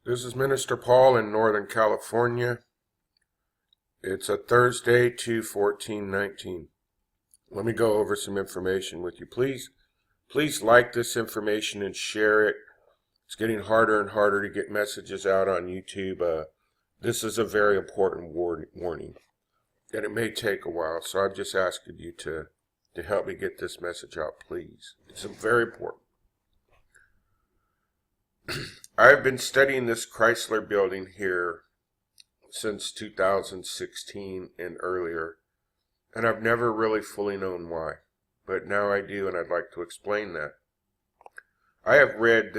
This is Minister Paul in Northern California. It's a Thursday, 2/14/19. Let me go over some information with you. Please like this information and share it. It's getting harder and harder to get messages out on YouTube. This is a very important warning, and it may take a while, so I'm just asking you to help me get this message out, please. It's very important. I've been studying this Chrysler building here since 2016 and earlier, and I've never really fully known why, but now I do, and I'd like to explain that. I have read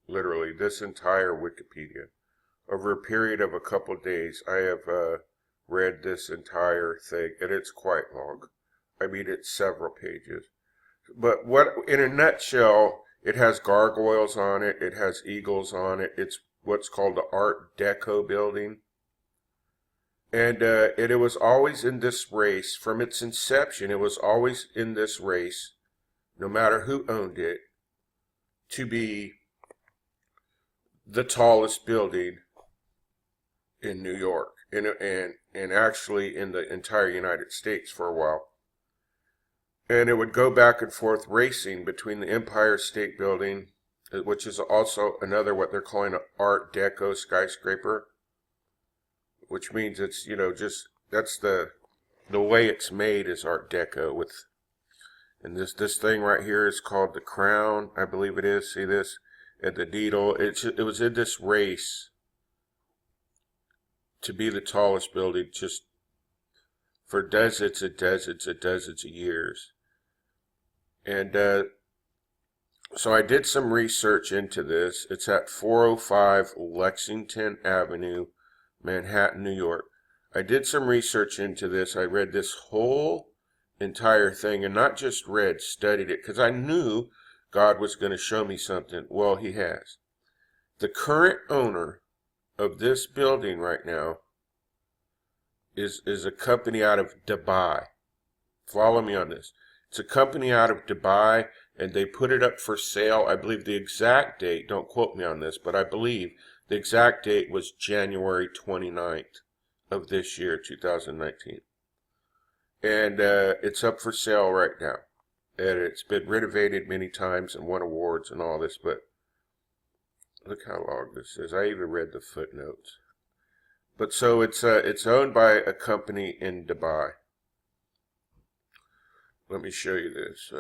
literally this entire Wikipedia over a period of a couple days. I have read this entire thing, and it's quite long. I mean, it's several pages. But in a nutshell, it has gargoyles on it. It has eagles on it. It's what's called the Art Deco building. And it was always in this race. From its inception, it was always in this race, no matter who owned it, to be the tallest building in New York. And actually in the entire United States for a while. And it would go back and forth racing between the Empire State Building, which is also another what they're calling an Art Deco skyscraper, which means it's, that's the way it's made is Art Deco and this thing right here is called the Crown, I believe it is. See this? And the Needle. It was in this race to be the tallest building just for dozens and dozens and dozens of years. And so I did some research into this. It's at 405 Lexington Avenue, Manhattan, New York. I did some research into this. I read this whole entire thing, and not just read, studied it, because I knew God was going to show me something. Well, He has. The current owner of this building right now is a company out of Dubai. Follow me on this. It's a company out of Dubai, and they put it up for sale. I believe the exact date, don't quote me on this, but I believe the exact date was January 29th of this year, 2019. And it's up for sale right now. And it's been renovated many times and won awards and all this, but look how long this is. I even read the footnotes. But so it's owned by a company in Dubai. Let me show you this.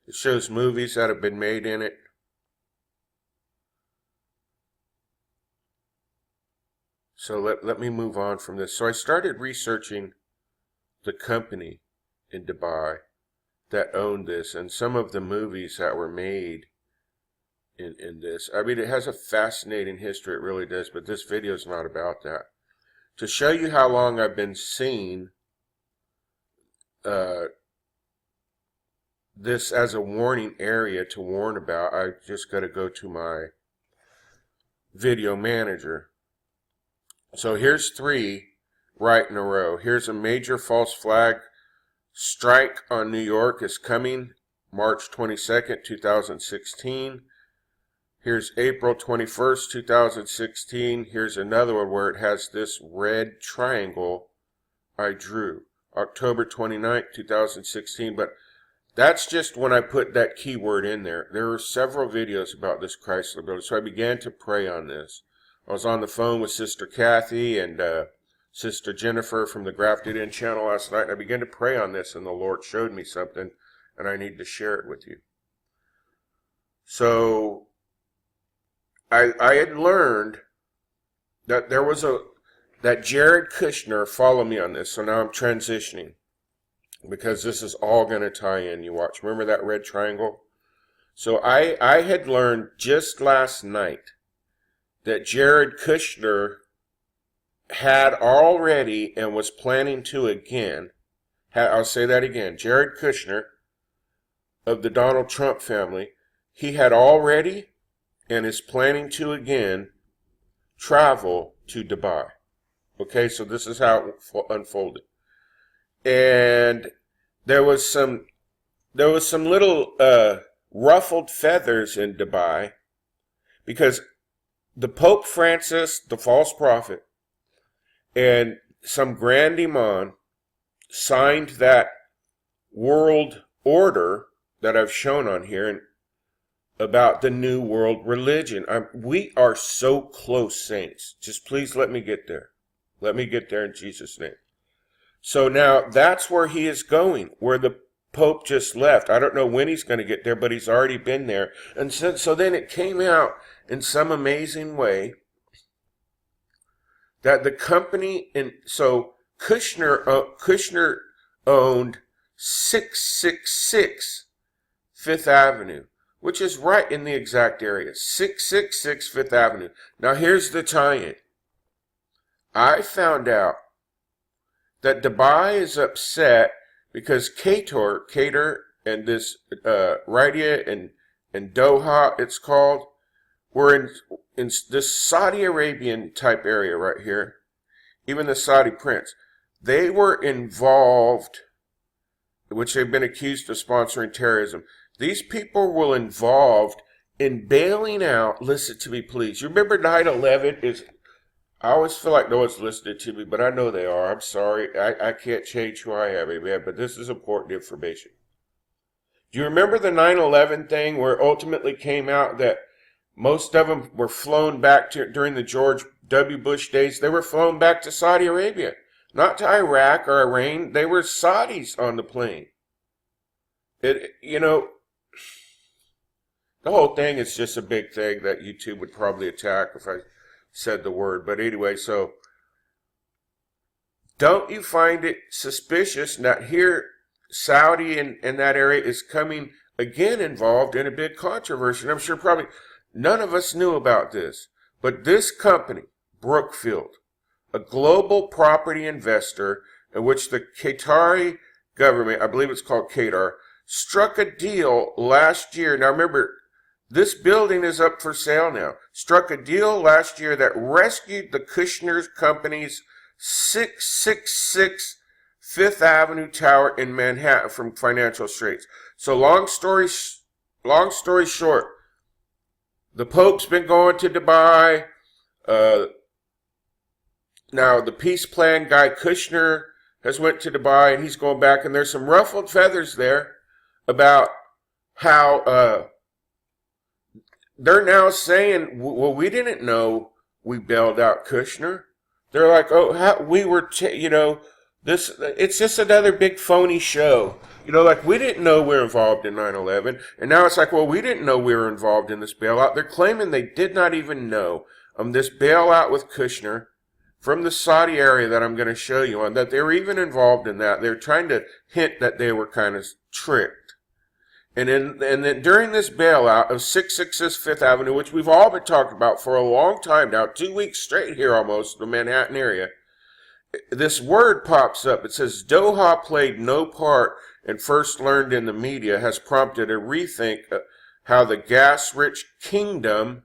It shows movies that have been made in it. So let me move on from this. So I started researching the company in Dubai that owned this and some of the movies that were made in this. I mean, it has a fascinating history, it really does, but this video is not about that. To show you how long I've been seeing this as a warning area to warn about, I just got to go to my video manager. So here's 3 right in a row. Here's a major false flag strike on New York is coming March 22nd, 2016. Here's April 21st, 2016. Here's another one where it has this red triangle I drew. October 29th, 2016. But that's just when I put that keyword in there. There were several videos about this Chrysler building. So I began to pray on this. I was on the phone with Sister Kathy and Sister Jennifer from the Grafted In channel last night. And I began to pray on this, and the Lord showed me something, and I need to share it with you. So I had learned that there was that Jared Kushner, follow me on this, so now I'm transitioning, because this is all going to tie in, you watch. Remember that red triangle? So I had learned just last night that Jared Kushner had already and was planning to again, I'll say that again, Jared Kushner of the Donald Trump family, he had already and is planning to again travel to Dubai. Okay, so this is how it unfolded. And there was some little ruffled feathers in Dubai because the Pope Francis, the false prophet, and some grand imam signed that world order that I've shown on here and about the new world religion. We are so close, saints. Just please let me get there. Let me get there in Jesus' name. So now that's where he is going, where the Pope just left. I don't know when he's going to get there, but he's already been there. And so then it came out in some amazing way that the company, so Kushner owned 666 Fifth Avenue, which is right in the exact area, 666 Fifth Avenue. Now here's the tie-in. I found out that Dubai is upset because Qatar and this Riyadh and Doha, it's called, were in this Saudi Arabian type area right here. Even the Saudi prince, they were involved, which they've been accused of sponsoring terrorism. These people were involved in bailing out, listen to me please. You remember 9/11 is, I always feel like no one's listening to me, but I know they are. I'm sorry. I can't change who I am, amen, but this is important information. Do you remember the 9/11 thing where it ultimately came out that most of them were flown back to, during the George W. Bush days, they were flown back to Saudi Arabia, not to Iraq or Iran. They were Saudis on the plane. You know, the whole thing is just a big thing that YouTube would probably attack if I said the word. But anyway, so don't you find it suspicious that here Saudi and that area is coming again involved in a big controversy? And I'm sure probably none of us knew about this. But this company, Brookfield, a global property investor in which the Qatari government, I believe it's called Qatar, struck a deal last year. Now remember, this building is up for sale now. Struck a deal last year that rescued the Kushner Company's 666 Fifth Avenue Tower in Manhattan from financial straits. So long story short, the Pope's been going to Dubai. Now the peace plan guy Kushner has went to Dubai and he's going back, and there's some ruffled feathers there about how they're now saying, well, we didn't know we bailed out Kushner. They're like, oh, we were, this, it's just another big phony show. Like we didn't know we were involved in 9/11. And now it's like, well, we didn't know we were involved in this bailout. They're claiming they did not even know this bailout with Kushner from the Saudi area that I'm going to show you on, that they were even involved in that. They're trying to hint that they were kind of tricked. And then during this bailout of 666 Fifth Avenue, which we've all been talking about for a long time now, 2 weeks straight here almost, the Manhattan area, this word pops up. It says, Doha played no part and first learned in the media has prompted a rethink of how the gas-rich kingdom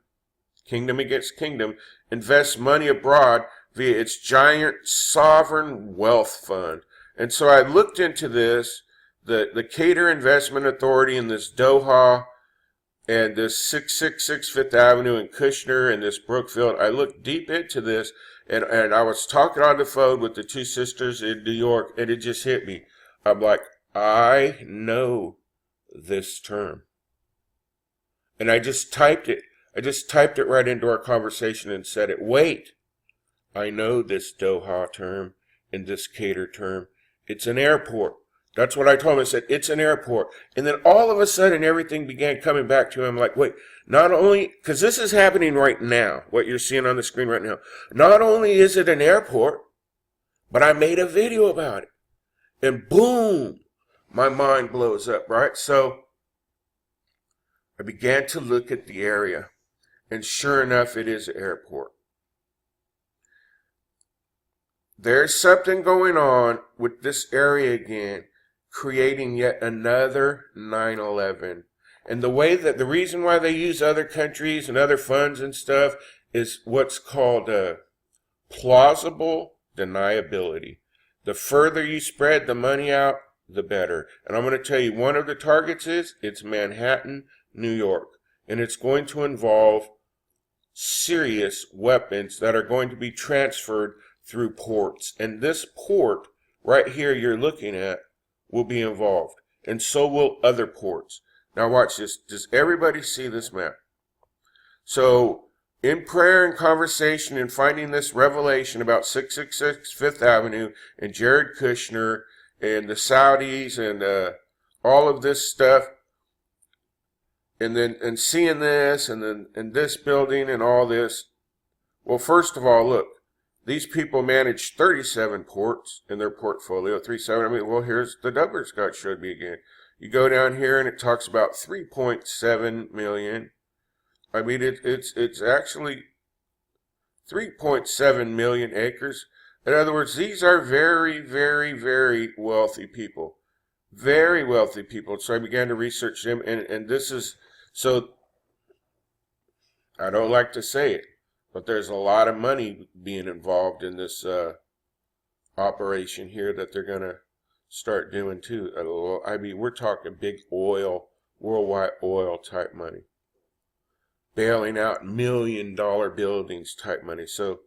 against kingdom, invests money abroad via its giant sovereign wealth fund. And so I looked into this. The Qatar Investment Authority and this Doha and this 666 Fifth Avenue and Kushner and this Brookfield. I looked deep into this, and I was talking on the phone with the two sisters in New York, and it just hit me. I'm like, I know this term. And I just typed it. I just typed it right into our conversation and said it. Wait, I know this Doha term and this Qatar term. It's an airport. That's what I told him. I said, it's an airport. And then all of a sudden, everything began coming back to him. Like, wait, not only, because this is happening right now, what you're seeing on the screen right now. Not only is it an airport, but I made a video about it. And boom, my mind blows up, right? So I began to look at the area. And sure enough, it is an airport. There's something going on with this area again, creating yet another 9/11. And the reason why they use other countries and other funds and stuff is what's called plausible deniability. The further you spread the money out, the better. And I'm going to tell you, one of the targets it's Manhattan New York. And it's going to involve serious weapons that are going to be transferred through ports. And this port right here you're looking at will be involved. And so will other ports. Now watch this. Does everybody see this map? So in prayer and conversation and finding this revelation about 666 Fifth Avenue and Jared Kushner and the Saudis and all of this stuff, and seeing this and this building and all this. Well, first of all, look, these people manage 37 ports in their portfolio. 37. I mean, well, here's the numbers God showed me again. You go down here and it talks about 3.7 million. I mean, it's actually 3.7 million acres. In other words, these are very, very, very wealthy people. Very wealthy people. So I began to research them, and this is, so I don't like to say it, but there's a lot of money being involved in this operation here that they're going to start doing too. I mean, we're talking big oil, worldwide oil type money. Bailing out $1 million buildings type money. So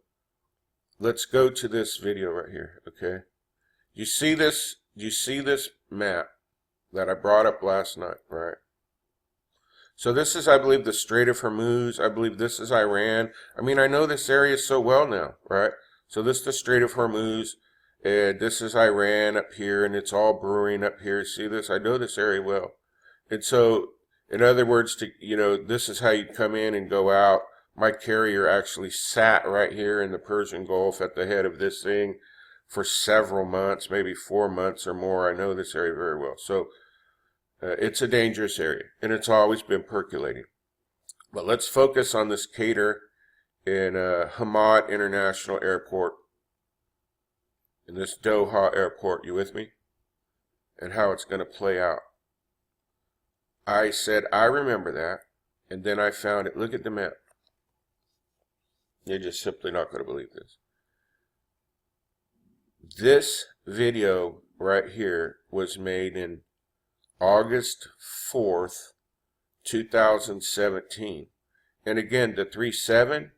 let's go to this video right here, okay? You see this map that I brought up last night, right? So this is, I believe, the Strait of Hormuz. I believe this is Iran. I mean, I know this area so well now, right? So this is the Strait of Hormuz, and this is Iran up here, and it's all brewing up here. See this? I know this area well. And so, in other words, this is how you come in and go out. My carrier actually sat right here in the Persian Gulf at the head of this thing for several months, maybe 4 months or more. I know this area very well. So it's a dangerous area, and it's always been percolating. But let's focus on this Qatar in Hamad International Airport, in this Doha airport. You with me? And how it's going to play out. I said, I remember that, and then I found it. Look at the map. You're just simply not going to believe this. This video right here was made in August 4th, 2017. And again, the 37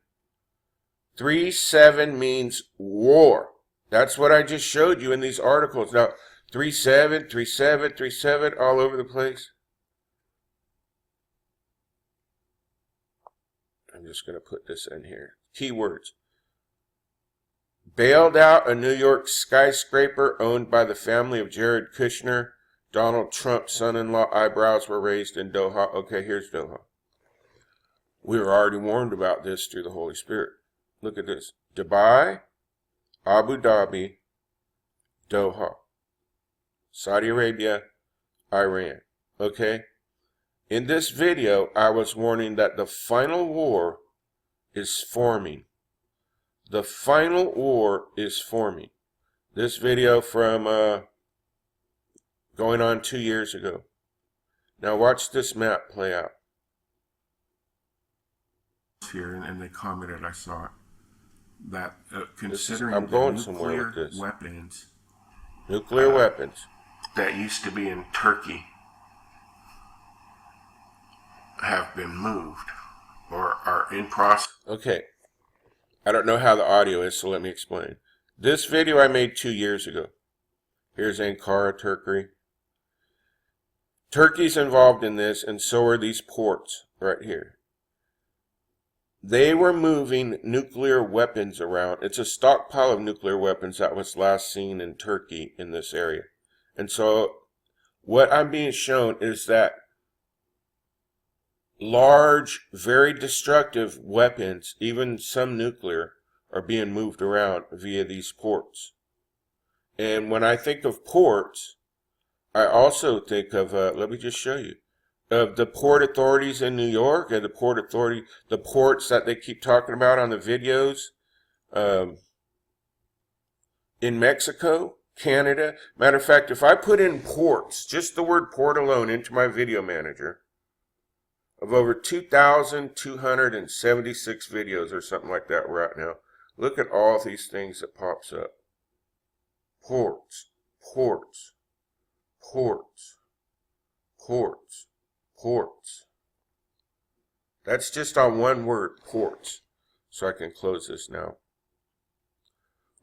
means war. That's what I just showed you in these articles. Now, 37, 37, 37, all over the place. I'm just going to put this in here. Keywords. Bailed out a New York skyscraper owned by the family of Jared Kushner. Donald Trump's son-in-law eyebrows were raised in Doha. Okay, here's Doha. We were already warned about this through the Holy Spirit. Look at this. Dubai, Abu Dhabi, Doha. Saudi Arabia, Iran. Okay? In this video, I was warning that the final war is forming. The final war is forming. This video from going on 2 years ago. Now watch this map play out. Here, and they commented, I saw it, that considering I'm going somewhere with this. Nuclear weapons that used to be in Turkey have been moved or are in process. Okay. I don't know how the audio is, so let me explain. This video I made 2 years ago. Here's Ankara, Turkey. Turkey's involved in this, and so are these ports right here. They were moving nuclear weapons around. It's a stockpile of nuclear weapons that was last seen in Turkey in this area. And so what I'm being shown is that large, very destructive weapons, even some nuclear, are being moved around via these ports. And when I think of ports, I also think of, let me just show you, of the port authorities in New York and the ports that they keep talking about on the videos in Mexico, Canada. Matter of fact, if I put in ports, just the word port alone, into my video manager, of over 2,276 videos or something like that we're at now, look at all these things that pops up. Ports, ports, ports, ports, ports, That's just on one word, ports. So I can close this now.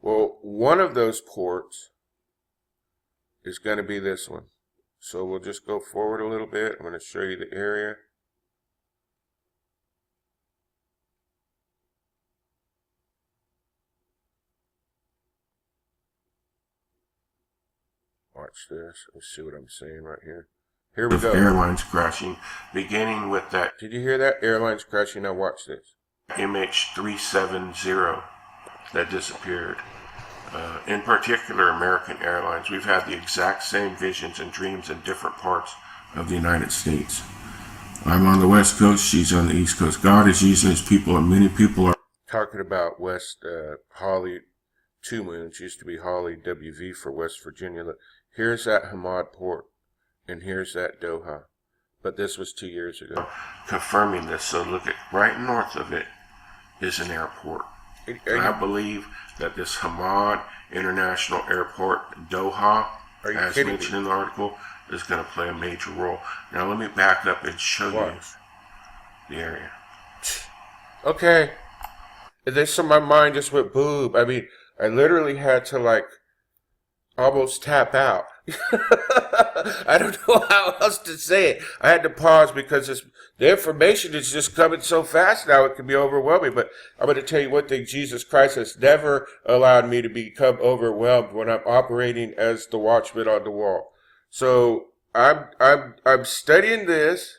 Well, one of those ports is going to be this one. So we'll just go forward a little bit. I'm going to show you the area. Watch this. Let's see what I'm saying right here. Here we go. Airlines crashing, beginning with that Did you hear that? Airlines crashing. Now watch this. MH370 that disappeared. In particular, American Airlines. We've had the exact same visions and dreams in different parts of the United States. I'm on the West Coast, she's on the East Coast. God is using his people, and many people are Talking about West Holly, Two Moons, used to be Holly WV for West Virginia. Look, here's that Hamad port, and here's that Doha. But this was 2 years ago. confirming this. So look at right north of it is an airport. And I believe that this Hamad International Airport, Doha, as mentioned in the article, is going to play a major role. Now let me back up and show you the area. Okay. This, so my mind just went boob. I mean, I literally had to like almost tap out. I don't know how else to say it. I had to pause because the information is just coming so fast now it can be overwhelming. But I'm going to tell you one thing: Jesus Christ has never allowed me to become overwhelmed when I'm operating as the watchman on the wall. So I'm studying this,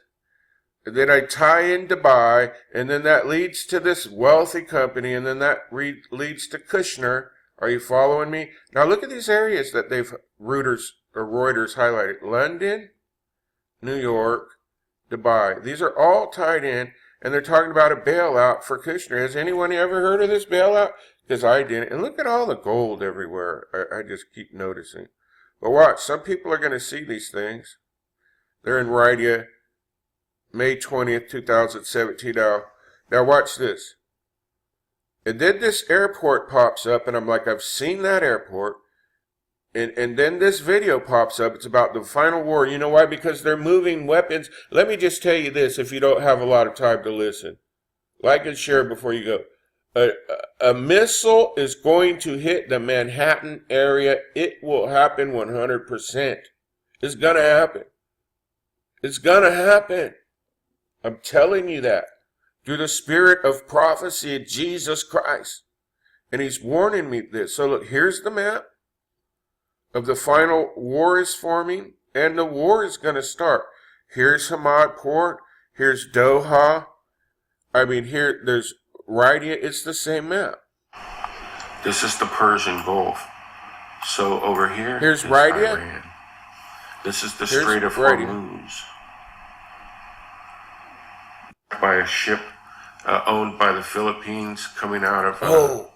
and then I tie in Dubai, and then that leads to this wealthy company, and then that leads to Kushner. Are you following me? Now look at these areas that they've Reuters highlighted. London, New York, Dubai. These are all tied in, and they're talking about a bailout for Kushner. Has anyone ever heard of this bailout? Because I didn't. And look at all the gold everywhere. I just keep noticing. But watch, some people are going to see these things. They're in Rydia, May 20th, 2017. Now watch this. And then this airport pops up, and I'm like, I've seen that airport. And then this video pops up. It's about the final war. You know why? Because they're moving weapons. Let me just tell you this if you don't have a lot of time to listen. Like and share before you go. A missile is going to hit the Manhattan area. It will happen 100%. It's going to happen. It's going to happen. I'm telling you that. Through the spirit of prophecy of Jesus Christ. And he's warning me this. So look, here's the map of the final war is forming, and the war is going to start. Here's Hamad Port. Here's Doha. I mean, here, there's Rydia. It's the same map. This is the Persian Gulf. So over here, here's Rydia. Iran. This is the Strait of Hormuz. By a ship owned by the Philippines, coming out of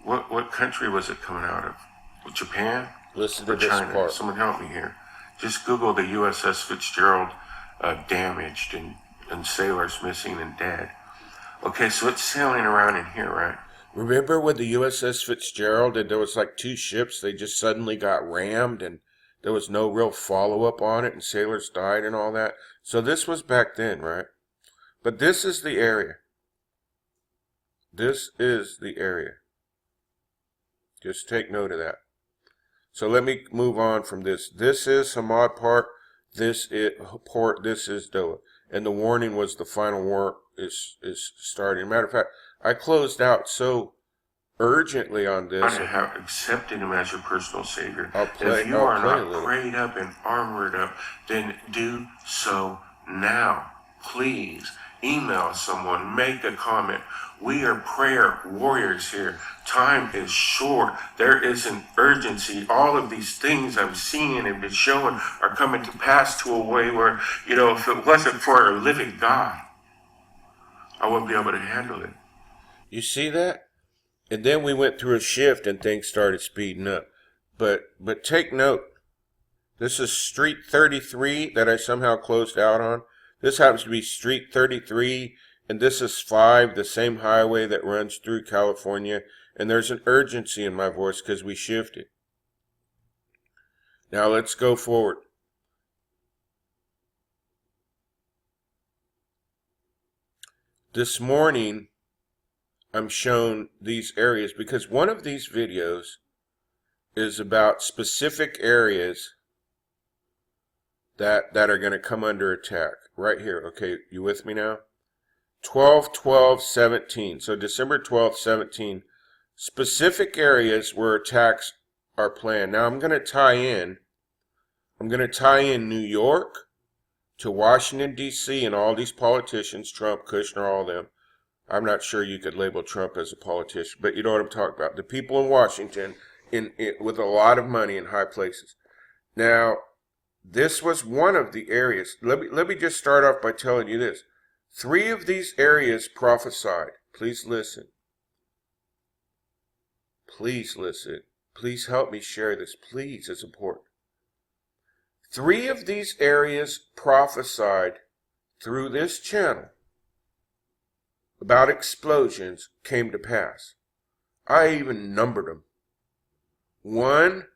what country was it coming out of? Japan? Listen or to China? This part. Someone help me here. Just Google the USS Fitzgerald damaged and sailors missing and dead. Okay, so it's sailing around in here, right? Remember when the USS Fitzgerald, and there was like 2 ships, they just suddenly got rammed and there was no real follow-up on it and sailors died and all that? So this was back then, right? But this is the area. This is the area. Just take note of that. So let me move on from this. This is Hamad Port. This is Doha. And the warning was the final war is starting. Matter of fact, I closed out so urgently on this. I have accepted him as your personal savior. If you are not prayed up and armored up, then do so now. Please email someone, make a comment. We are prayer warriors here. Time is short. There is an urgency. All of these things I'm seeing and been showing are coming to pass to a way where, if it wasn't for a living God, I wouldn't be able to handle it. You see that? And then we went through a shift and things started speeding up. But take note. This is Street 33 that I somehow closed out on. This happens to be Street 33, and this is 5, the same highway that runs through California. And there's an urgency in my voice because we shifted. Now let's go forward. this morning I'm shown these areas because one of these videos is about specific areas that are going to come under attack. Right here. Okay, you with me now? 12/12/17. So December 12th, 17. Specific areas where attacks are planned. Now I'm going to tie in New York to Washington, D.C. and all these politicians, Trump, Kushner, all of them. I'm not sure you could label Trump as a politician, but you know what I'm talking about. The people in Washington with a lot of money in high places. Now, this was one of the areas. Let me just start off by telling you this. 3 of these areas prophesied. Please listen. Please listen. Please help me share this. Please, it's important. 3 of these areas prophesied through this channel about explosions came to pass. I even numbered them. 1,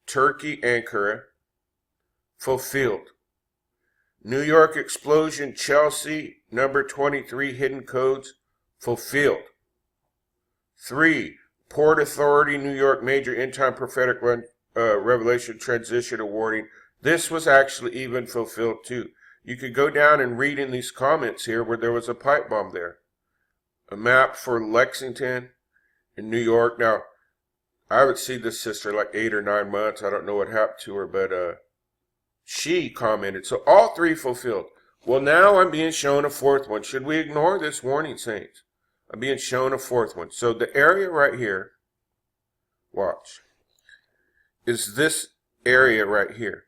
Turkey, Ankara, fulfilled. New York explosion, Chelsea, number 23, hidden codes, fulfilled. 3, Port Authority, New York, major end-time prophetic revelation transition awarding. This was actually even fulfilled too. You could go down and read in these comments here where there was a pipe bomb there. A map for Lexington in New York. Now, I haven't seen this sister like 8 or 9 months. I don't know what happened to her, but she commented. So all 3 fulfilled. Well, now I'm being shown a 4th one. Should we ignore this warning, saints? I'm being shown a 4th one. So the area right here, watch, is this area right here.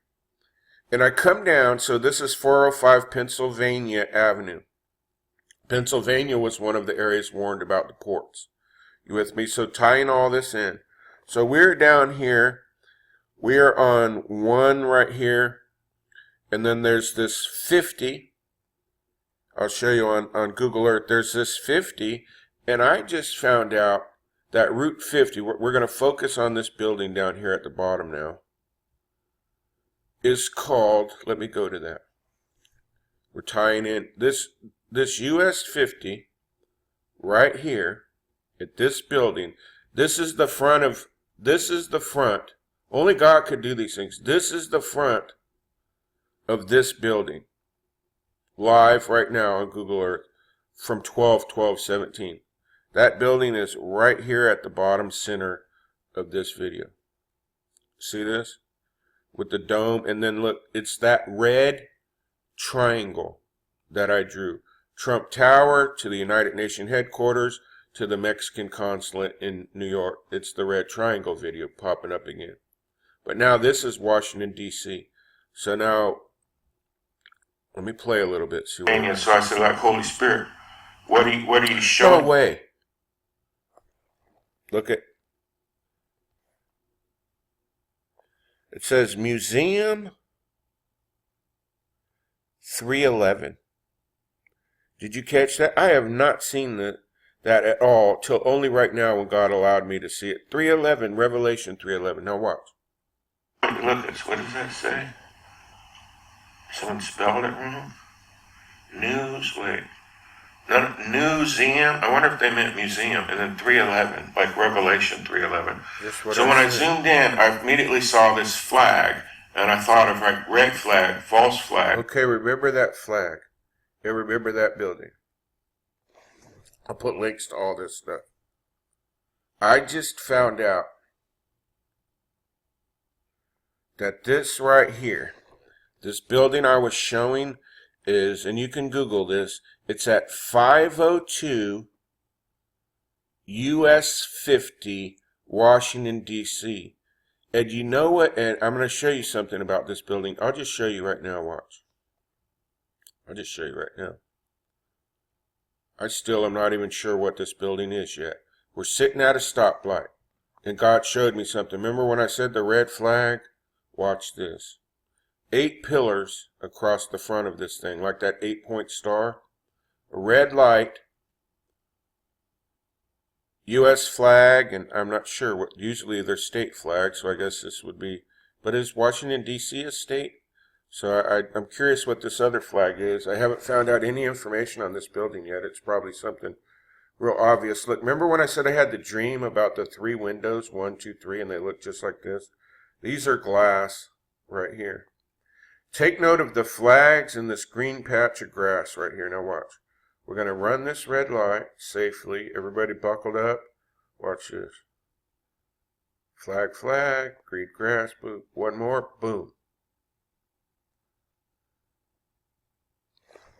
And I come down, so this is 405 Pennsylvania Avenue. Pennsylvania was one of the areas warned about the ports. You with me? So tying all this in. So we're down here. We are on 1 right here. And then there's this 50. I'll show you on Google Earth. There's this 50. And I just found out that Route 50, we're going to focus on this building down here at the bottom now, is called, let me go to that. We're tying in this US 50 right here at this building. This is the front. Only God could do these things. This is the front of this building. Live right now on Google Earth from 12/12/17. That building is right here at the bottom center of this video. See this? With the dome, and then look, it's that red triangle that I drew. Trump Tower to the United Nations headquarters to the Mexican consulate in New York. It's the red triangle video popping up again. But now this is Washington, D.C. So now, let me play a little bit. See what So I said, like, Holy Spirit, what are you showing? No way. Look at, it says Museum 311. Did you catch that? I have not seen that at all till only right now when God allowed me to see it. 311, Revelation 311. Now watch. Look at this. What does that say? Someone spelled it wrong? Museum. I wonder if they meant museum. And then 311, like Revelation 311. So when I zoomed in, I immediately saw this flag. And I thought of like red flag, false flag. Okay, remember that flag. And remember that building. I'll put links to all this stuff. I just found out that this right here, this building I was showing is, and you can Google this, it's at 502 US 50 Washington, D.C. And you know what? And I'm going to show you something about this building. I'll just show you right now. Watch. I'll just show you right now. I still am not even sure what this building is yet. We're sitting at a stoplight. And God showed me something. Remember when I said the red flag? Watch this. 8 pillars across the front of this thing, like that 8-point star. A red light. U.S. flag, and I'm not sure what, usually they're state flags, so I guess this would be, but is Washington, D.C. a state? So I'm curious what this other flag is. I haven't found out any information on this building yet. It's probably something real obvious. Look, remember when I said I had the dream about the 3 windows, 1, 2, 3, and they look just like this? These are glass right here. Take note of the flags and this green patch of grass right here. Now watch. We're going to run this red light safely. Everybody buckled up. Watch this. Flag, flag, green grass, boom. One more, boom.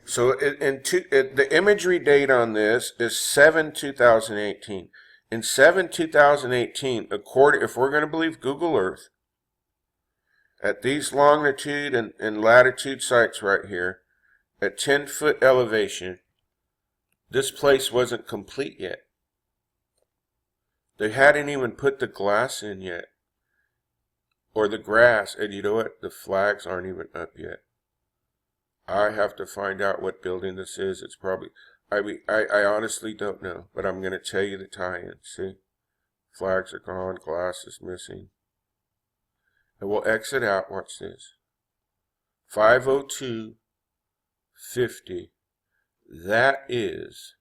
So the imagery date on this is 7/2018. In 7/2018, if we're going to believe Google Earth, at these longitude and latitude sites right here, at 10-foot elevation, this place wasn't complete yet. They hadn't even put the glass in yet, or the grass, and you know what? The flags aren't even up yet. I have to find out what building this is. It's probably, I honestly don't know, but I'm going to tell you the tie-in. See? Flags are gone, glass is missing. And we'll exit out. Watch this. 50250. That is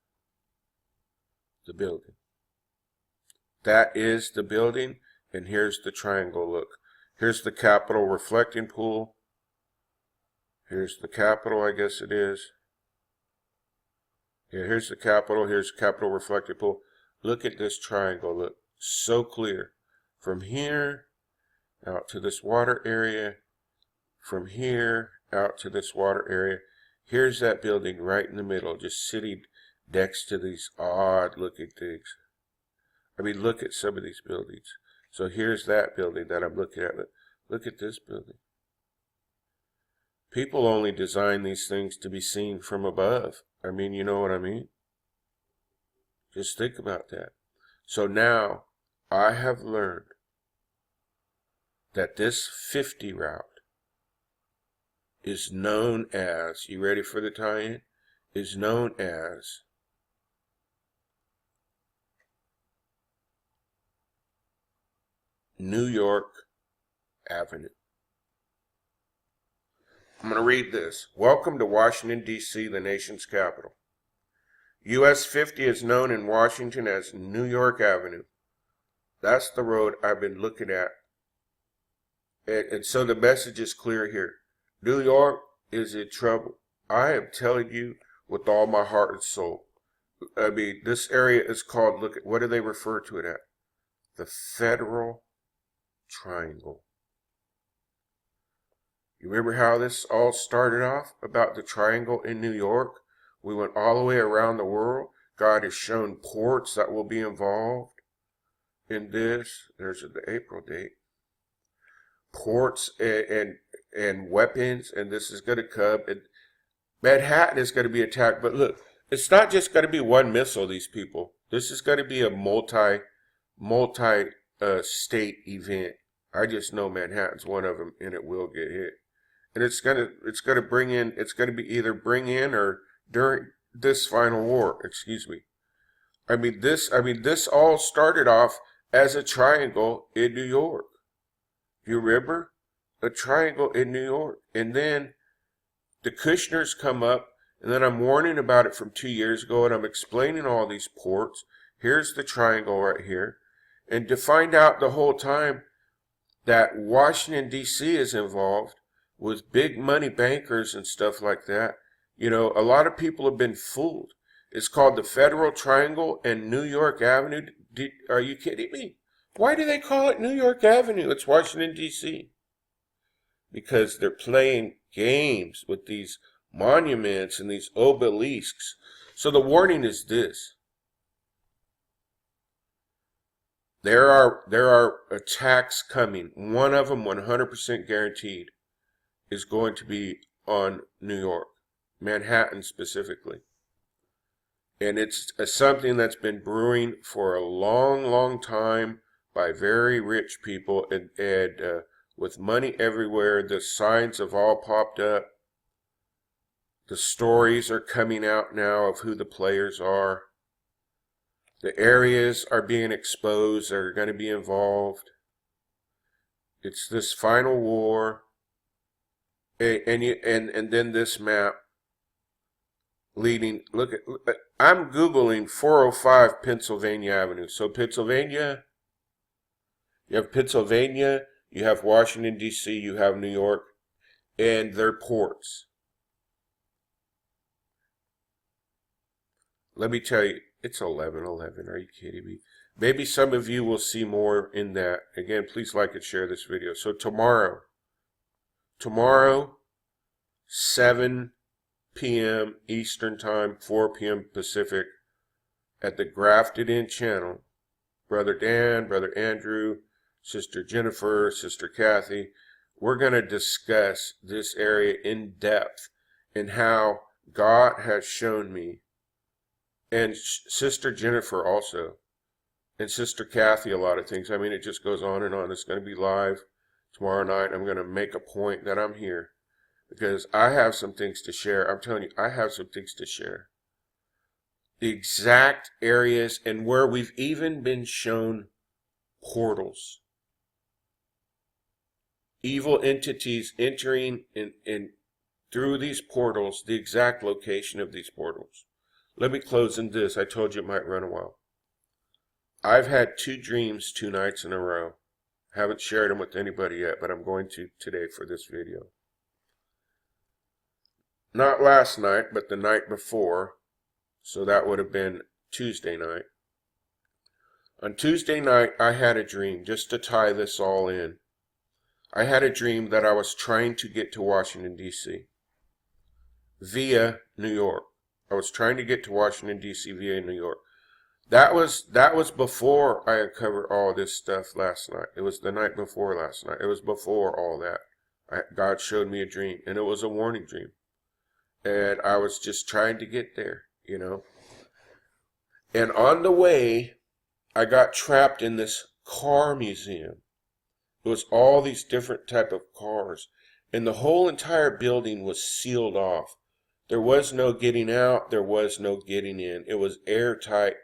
the building. That is the building, and here's the triangle. Look. Here's the Capitol reflecting pool. Here's the Capitol, I guess it is. Yeah, here's the Capitol. Here's Capitol reflecting pool. Look at this triangle. Look, so clear. From here out to this water area. From here out to this water area. Here's that building right in the middle, just sitting next to these odd looking things. I mean, look at some of these buildings. So here's that building that I'm looking at. Look at this building. People only design these things to be seen from above. I mean, you know what I mean? Just think about that. So now, I have learned that this 50 route is known as, you ready for the tie-in? Is known as New York Avenue. I'm going to read this. Welcome to Washington, D.C., the nation's capital. US 50 is known in Washington as New York Avenue. That's the road I've been looking at. And so the message is clear here. New York is in trouble. I am telling you with all my heart and soul. I mean, this area is called, look at, what do they refer to it at? The Federal Triangle. You remember how this all started off about the triangle in New York? We went all the way around the world. God has shown ports that will be involved in this. There's the April date. Ports and weapons, and this is going to come. And Manhattan is going to be attacked. But look, it's not just going to be one missile, these people. This is going to be a multi-state event. I just know Manhattan's one of them, and it will get hit. And it's going to bring in, it's going to be either bring in or during this final war, excuse me. I mean this all started off as a triangle in New York. You remember? A triangle in New York. And then the Kushners come up, and then I'm warning about it from 2 years ago, and I'm explaining all these ports. Here's the triangle right here. And to find out the whole time that Washington, D.C. is involved with big money bankers and stuff like that, you know, a lot of people have been fooled. It's called the Federal Triangle and New York Avenue. Are you kidding me? Why do they call it New York Avenue? It's Washington, D.C. Because they're playing games with these monuments and these obelisks. So the warning is this. There are attacks coming. One of them, 100% guaranteed, is going to be on New York, Manhattan specifically. And it's something that's been brewing for a long, long time by very rich people and with money everywhere. The signs have all popped up. The stories are coming out now of who the players are. The areas are being exposed that are going to be involved. It's this final war. And then this map leading. Look at. I'm googling 405 Pennsylvania Avenue. So Pennsylvania, you have Pennsylvania, you have Washington D.C., you have New York, and their ports. Let me tell you, it's 11:11. Are you kidding me? Maybe some of you will see more in that. Again, please like and share this video. So tomorrow, 7 p.m. Eastern Time, 4 p.m. Pacific, at the Grafted In channel, Brother Dan, Brother Andrew, Sister Jennifer, Sister Kathy, we're going to discuss this area in depth and how God has shown me, and Sister Jennifer also, and Sister Kathy, a lot of things. I mean, it just goes on and on. It's going to be live tomorrow night. I'm going to make a point that I'm here because I have some things to share. I'm telling you, I have some things to share. The exact areas and where we've even been shown portals. Evil entities entering in through these portals, the exact location of these portals. Let me close in this. I told you it might run a while. I've had 2 dreams 2 nights in a row. Haven't shared them with anybody yet, but I'm going to today for this video. Not last night, but the night before. So that would have been Tuesday night. On Tuesday night, I had a dream, just to tie this all in. I had a dream that I was trying to get to Washington, D.C. via New York. I was trying to get to Washington, D.C. via New York. That was before I uncovered all this stuff last night. It was the night before last night. It was before all that. God showed me a dream, and it was a warning dream. And I was just trying to get there, you know. And on the way, I got trapped in this car museum. It was all these different type of cars. And the whole entire building was sealed off. There was no getting out. There was no getting in. It was airtight.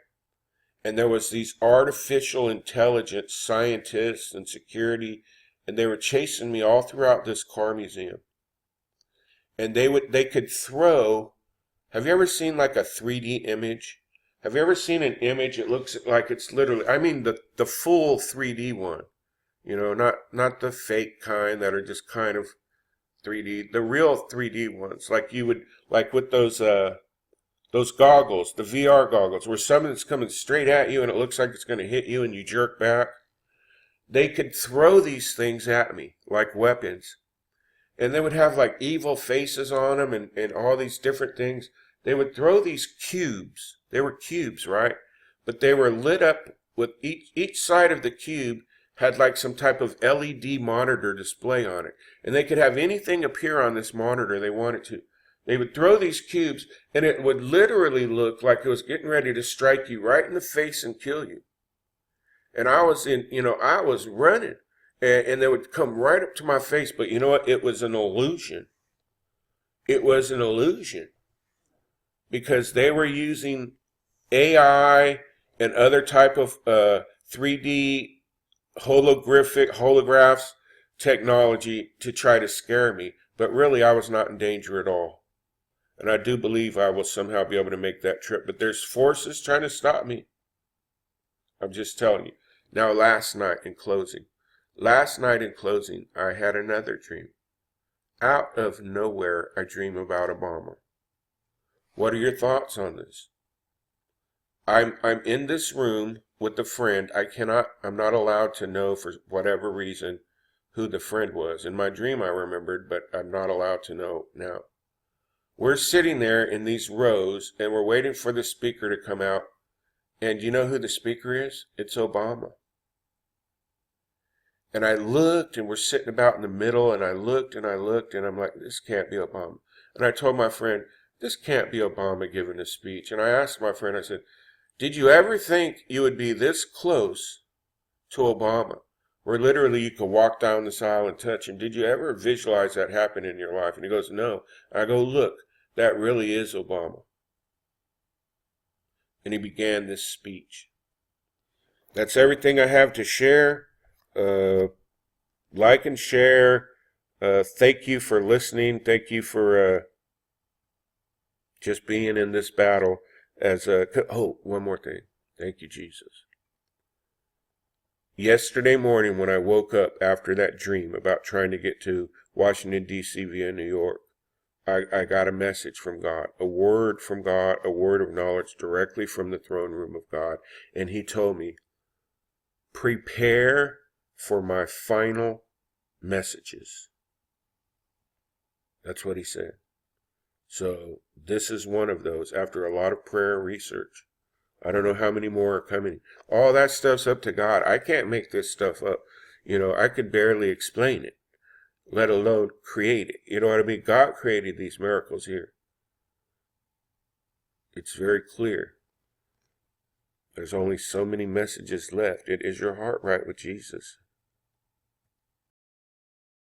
And there was these artificial intelligence scientists and security. And they were chasing me all throughout this car museum. And they could throw. Have you ever seen like a 3D image? Have you ever seen an image? It looks like it's literally, I mean the full 3D one. You know, not the fake kind that are just kind of 3D. The real 3D ones, like you would, like with those goggles, the VR goggles, where something's coming straight at you and it looks like it's going to hit you and you jerk back. They could throw these things at me like weapons. And they would have like evil faces on them and all these different things. They would throw these cubes. They were cubes, right? But they were lit up with each side of the cube had like some type of LED monitor display on it. And they could have anything appear on this monitor they wanted to. They would throw these cubes and it would literally look like it was getting ready to strike you right in the face and kill you. And I was I was running. And they would come right up to my face. But you know what? It was an illusion. It was an illusion. Because they were using AI and other type of 3D holographs technology to try to scare me. But really, I was not in danger at all. And I do believe I will somehow be able to make that trip. But there's forces trying to stop me. I'm just telling you. Now, last night in closing, I had another dream. Out of nowhere, I dream about Obama. What are your thoughts on this? I'm in this room with a friend. I'm not allowed to know for whatever reason who the friend was. In my dream I remembered, but I'm not allowed to know now. We're sitting there in these rows and we're waiting for the speaker to come out. And you know who the speaker is? It's Obama. And I looked, and we're sitting about in the middle, and I looked, and I'm like, this can't be Obama. And I told my friend, this can't be Obama giving a speech. And I asked my friend, I said, did you ever think you would be this close to Obama, where literally you could walk down this aisle and touch him? Did you ever visualize that happen in your life? And he goes, no. I go, look, that really is Obama. And he began this speech. That's everything I have to share. Like and share. Thank you for listening. Thank you for just being in this battle. One more thing. Thank you, Jesus. Yesterday morning when I woke up after that dream about trying to get to Washington, D.C. via New York, I got a message from God, a word from God, a word of knowledge directly from the throne room of God. And he told me, prepare for my final messages. That's what he said. So this is one of those after a lot of prayer and research. I don't know how many more are coming. All that stuff's up to God. I can't make this stuff up. I could barely explain it, let alone create it. You know what I mean? God created these miracles here. It's very clear. There's only so many messages left. Is your heart right with Jesus?